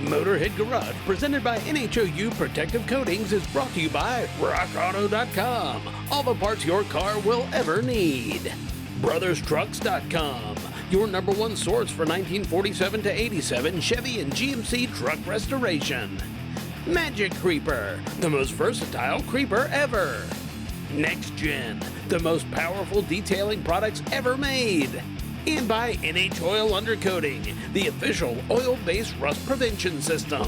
Motorhead Garage, presented by NHOU Protective Coatings, is brought to you by RockAuto.com. All the parts your car will ever need. BrothersTrucks.com, your #1 source for 1947 to 87 Chevy and GMC truck restoration. Magic Creeper, the most versatile creeper ever. Next Gen, the most powerful detailing products ever made. And by NH Oil Undercoating, the official oil-based rust prevention system.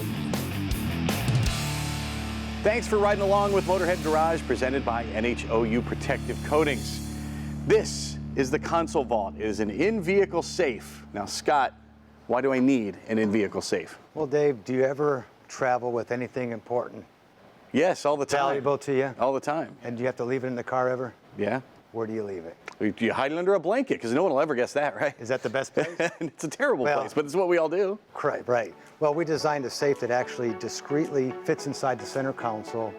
Thanks for riding along with Motorhead Garage, presented by NHOU Protective Coatings. This is the console vault. It is an in-vehicle safe. Now, Scott, why do I need an in-vehicle safe? Well, Dave, do you ever travel with anything important? Yes, all the time. Valuable to you? All the time. And do you have to leave it in the car ever? Yeah. Where do you leave it? Do you hide it under a blanket? Because no one will ever guess that, right? Is that the best place? It's a terrible place, but it's what we all do. Right. Well, we designed a safe that actually discreetly fits inside the center console,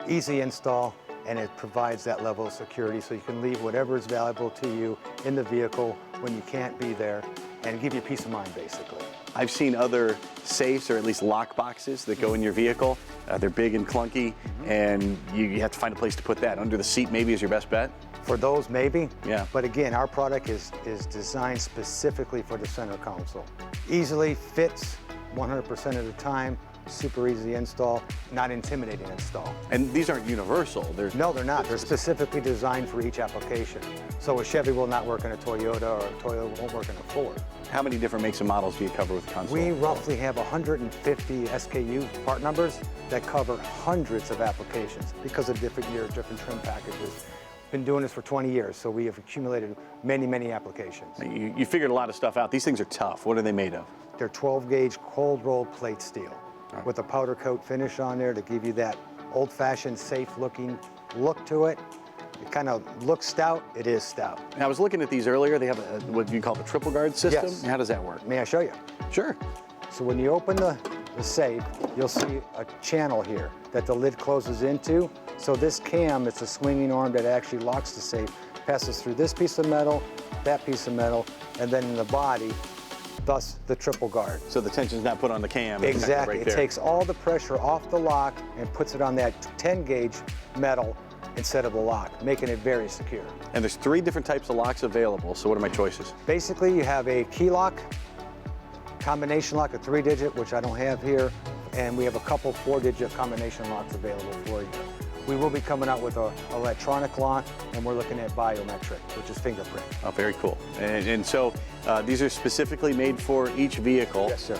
easy install, and it provides that level of security so you can leave whatever is valuable to you in the vehicle when you can't be there and give you peace of mind, basically. I've seen other safes, or at least lock boxes, that go in your vehicle. They're big and clunky, and you have to find a place to put that. Under the seat maybe is your best bet? For those, maybe. Yeah. But again, our product is designed specifically for the center console. Easily fits 100% of the time, super easy install, not intimidating install. And these aren't universal. No, they're not. They're specifically designed for each application. So a Chevy will not work in a Toyota, or a Toyota won't work in a Ford. How many different makes and models do you cover with the console? We roughly have 150 SKU part numbers that cover hundreds of applications because of different years, different trim packages. Been doing this for 20 years, so we have accumulated many applications. You figured a lot of stuff out. These things are tough. What are they made of? They're 12-gauge cold rolled plate steel with a powder coat finish on there to give you that old-fashioned, safe-looking look to it. It kind of looks stout. It is stout. And I was looking at these earlier. They have what you call the triple guard system. Yes. How does that work? May I show you? Sure. So when you open the safe, you'll see a channel here that the lid closes into. So this cam, it's a swinging arm that actually locks the safe, passes through this piece of metal, that piece of metal, and then in the body, thus the triple guard. So the tension's not put on the cam. Exactly. Right it takes all the pressure off the lock and puts it on that 10-gauge metal instead of the lock, making it very secure. And there's 3 different types of locks available. So what are my choices? Basically, you have a key lock, combination lock, a 3-digit, which I don't have here, and we have a couple 4-digit combination locks available for you. We will be coming out with an electronic lock, and we're looking at biometric, which is fingerprint. Oh, very cool. And so these are specifically made for each vehicle. Yes, sir.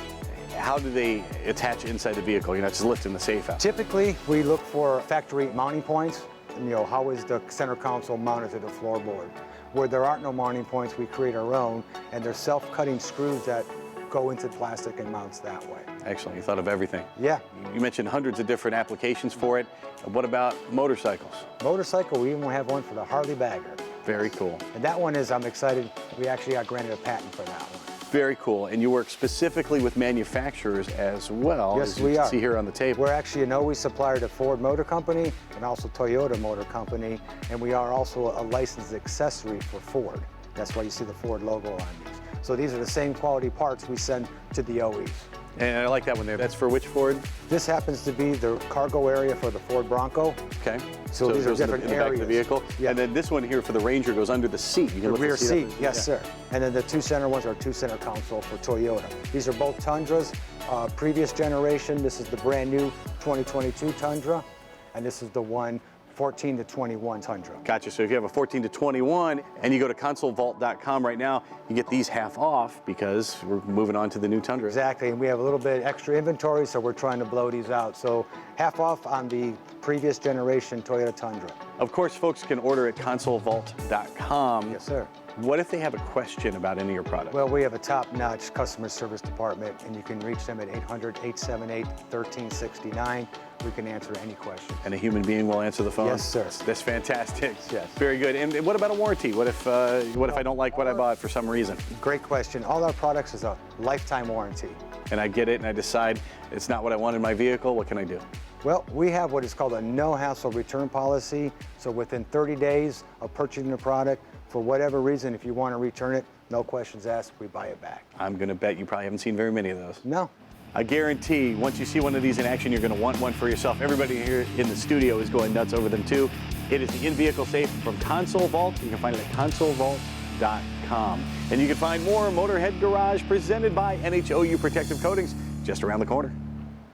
How do they attach inside the vehicle? You're not just lifting the safe out. Typically, we look for factory mounting points. You know, how is the center console mounted to the floorboard? Where there aren't no mounting points, we create our own, and they're self-cutting screws that go into plastic and mounts that way. Excellent. You thought of everything. Yeah. You mentioned hundreds of different applications for it. What about motorcycles? Motorcycle, we even have one for the Harley Bagger. Very cool. And that one is, I'm excited, we actually got granted a patent for that one. Very cool. And you work specifically with manufacturers as well. Yes, as you we can are. See here on the table. We're actually an OE supplier to Ford Motor Company and also Toyota Motor Company, and we are also a licensed accessory for Ford. That's why you see the Ford logo on these. So these are the same quality parts we send to the OEs. And I like that one there. That's for which Ford? This happens to be the cargo area for the Ford Bronco. Okay. So these are different in the areas. back of the vehicle. Yeah. And then this one here for the Ranger goes under the seat. You can The lift rear seat seat, up. yes, Yeah. sir. And then the 2 center ones are 2 center console for Toyota. These are both Tundras, previous generation. This is the brand new 2022 Tundra, and this is the one 14 to 21 Tundra. Gotcha. So if you have a 14 to 21 and you go to consolevault.com right now, you get these half off because we're moving on to the new Tundra. Exactly, and we have a little bit extra inventory, so we're trying to blow these out. So half off on the previous generation Toyota Tundra. Of course, folks can order at consolevault.com. Yes, sir. What if they have a question about any of your products? Well, we have a top-notch customer service department, and you can reach them at 800-878-1369. We can answer any question. And a human being will answer the phone? Yes, sir. That's fantastic. Yes. Very good. And what about a warranty? What if I don't like what I bought for some reason? Great question. All our products is a lifetime warranty. And I get it and I decide it's not what I want in my vehicle, what can I do? Well, we have what is called a no-hassle return policy. So within 30 days of purchasing the product, for whatever reason, if you want to return it, no questions asked, we buy it back. I'm going to bet you probably haven't seen very many of those. No. I guarantee once you see one of these in action, you're going to want one for yourself. Everybody here in the studio is going nuts over them too. It is the in-vehicle safe from Console Vault. You can find it at consolevault.com. And you can find more Motorhead Garage presented by NHOU Protective Coatings just around the corner.